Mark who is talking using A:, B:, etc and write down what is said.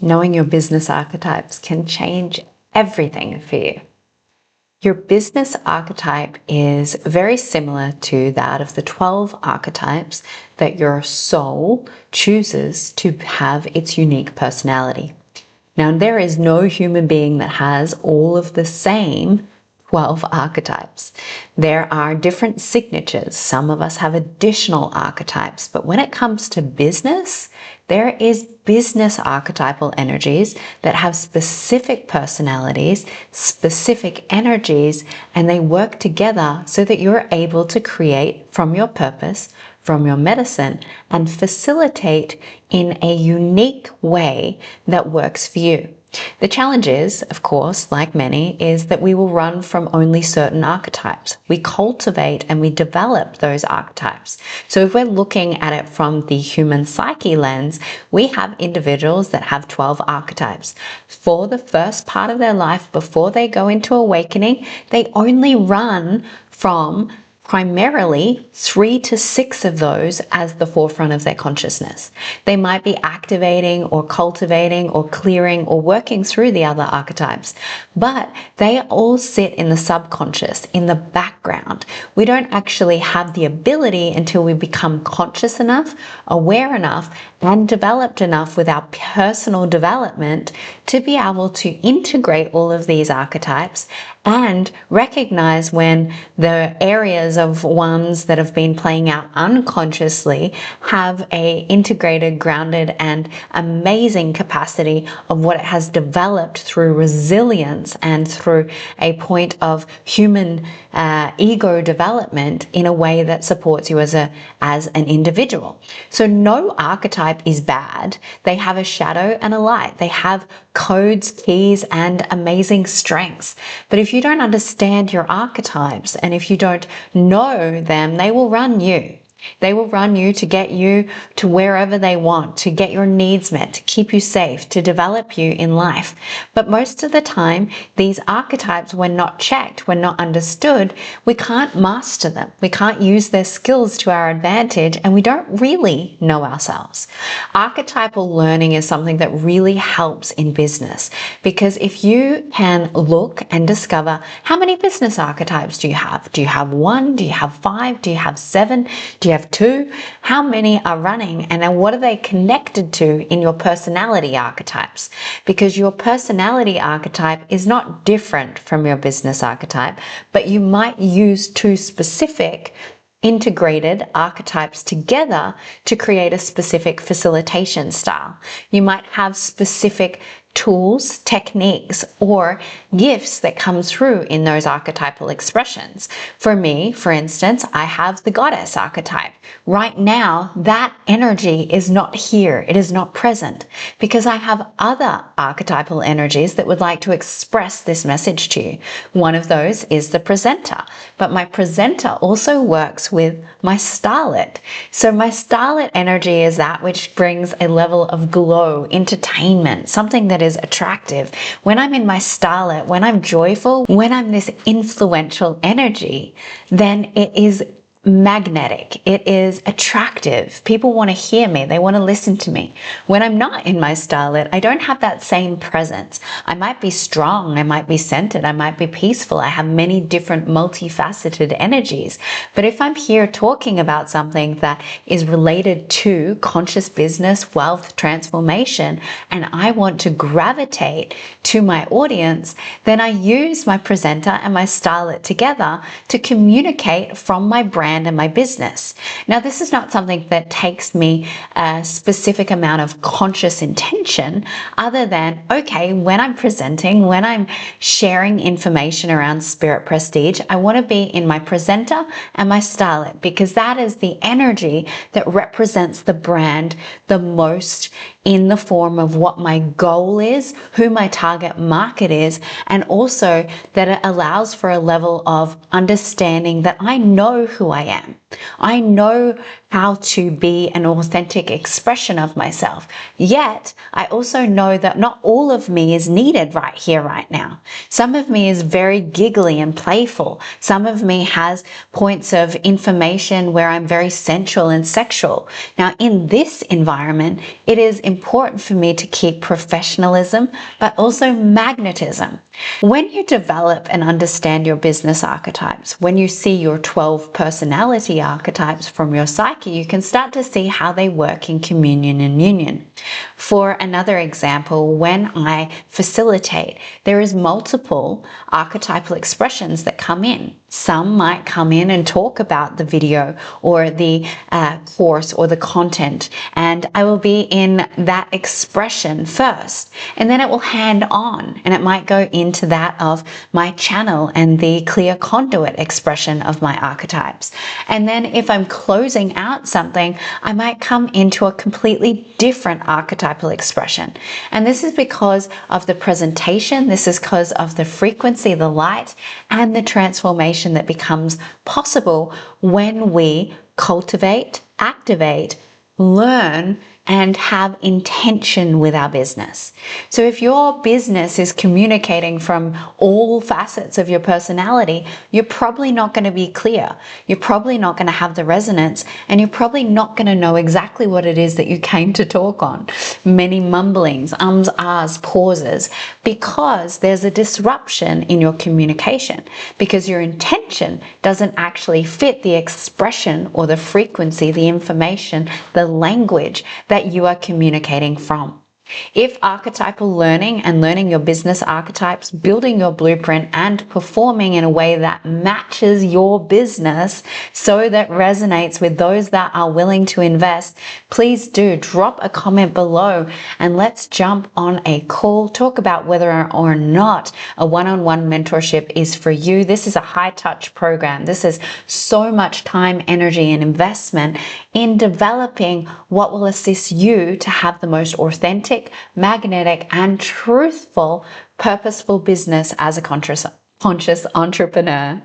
A: knowing your business archetypes can change everything for you. Your business archetype is very similar to that of the 12 archetypes that your soul chooses to have its unique personality. Now, there is no human being that has all of the same 12 archetypes. There are different signatures. Some of us have additional archetypes, but when it comes to business, there is business archetypal energies that have specific personalities, specific energies, and they work together so that you're able to create from your purpose, from your medicine, and facilitate in a unique way that works for you. The challenge is, of course, like many, is that we will run from only certain archetypes. We cultivate and we develop those archetypes. So if we're looking at it from the human psyche lens, we have individuals that have 12 archetypes. For the first part of their life, before they go into awakening, they only run from primarily 3 to 6 of those as the forefront of their consciousness. They might be activating or cultivating or clearing or working through the other archetypes, but they all sit in the subconscious, in the background. We don't actually have the ability until we become conscious enough, aware enough, and developed enough with our personal development to be able to integrate all of these archetypes and recognize when the areas of ones that have been playing out unconsciously have a integrated, grounded, and amazing capacity of what it has developed through resilience and through a point of human ego development in a way that supports you as an individual. So no archetype is bad. They have a shadow and a light. They have codes, keys, and amazing strengths. But if you don't understand your archetypes and if you don't know them, they will run you. They will run you to get you to wherever they want, to get your needs met, to keep you safe, to develop you in life. But most of the time, these archetypes, when not checked, when not understood, we can't master them. We can't use their skills to our advantage, and we don't really know ourselves. Archetypal learning is something that really helps in business, because if you can look and discover how many business archetypes do you have? Do you have 1? Do you have 5? Do you have 7? Do you have 2? How many are running, and then what are they connected to in your personality archetypes? Because your personality archetype is not different from your business archetype, but you might use 2 specific integrated archetypes together to create a specific facilitation style. You might have specific tools, techniques, or gifts that come through in those archetypal expressions. For me, for instance, I have the goddess archetype. Right now, that energy is not here. It is not present because I have other archetypal energies that would like to express this message to you. One of those is the presenter, but my presenter also works with my starlet. So my starlet energy is that which brings a level of glow, entertainment, something that is attractive. When I'm in my starlet, when I'm joyful, when I'm this influential energy, then it is magnetic. It is attractive. People want to hear me. They want to listen to me. When I'm not in my starlet, I don't have that same presence. I might be strong. I might be centered. I might be peaceful. I have many different multifaceted energies. But if I'm here talking about something that is related to conscious business, wealth, transformation, and I want to gravitate to my audience, then I use my presenter and my starlet together to communicate from my brand and my business. Now, this is not something that takes me a specific amount of conscious intention other than, okay, when I'm presenting, when I'm sharing information around Spirit Prestige, I want to be in my presenter and my starlet because that is the energy that represents the brand the most in the form of what my goal is, who my target market is, and also that it allows for a level of understanding that I know who I am. I know how to be an authentic expression of myself. Yet, I also know that not all of me is needed right here, right now. Some of me is very giggly and playful. Some of me has points of information where I'm very sensual and sexual. Now, in this environment, it is important for me to keep professionalism, but also magnetism. When you develop and understand your business archetypes, when you see your 12 personality archetypes from your psyche, you can start to see how they work in communion and union. For another example, when I facilitate, there is multiple archetypal expressions that come in. Some might come in and talk about the video or the course or the content, and I will be in that expression first, and then it will hand on, and it might go into that of my channel and the clear conduit expression of my archetypes. And then if I'm closing out something, I might come into a completely different archetypal expression. And this is because of the presentation, this is because of the frequency, the light, and the transformation that becomes possible when we cultivate, activate, learn, and have intention with our business. So if your business is communicating from all facets of your personality, you're probably not going to be clear. You're probably not going to have the resonance, and you're probably not going to know exactly what it is that you came to talk on. Many mumblings, ums, ahs, pauses, because there's a disruption in your communication, because your intention doesn't actually fit the expression or the frequency, the information, the language that you are communicating from. If archetypal learning and learning your business archetypes, building your blueprint and performing in a way that matches your business so that resonates with those that are willing to invest, please do drop a comment below and let's jump on a call, talk about whether or not a one-on-one mentorship is for you. This is a high-touch program. This is so much time, energy, and investment in developing what will assist you to have the most authentic, magnetic, and truthful, purposeful business as a conscious entrepreneur.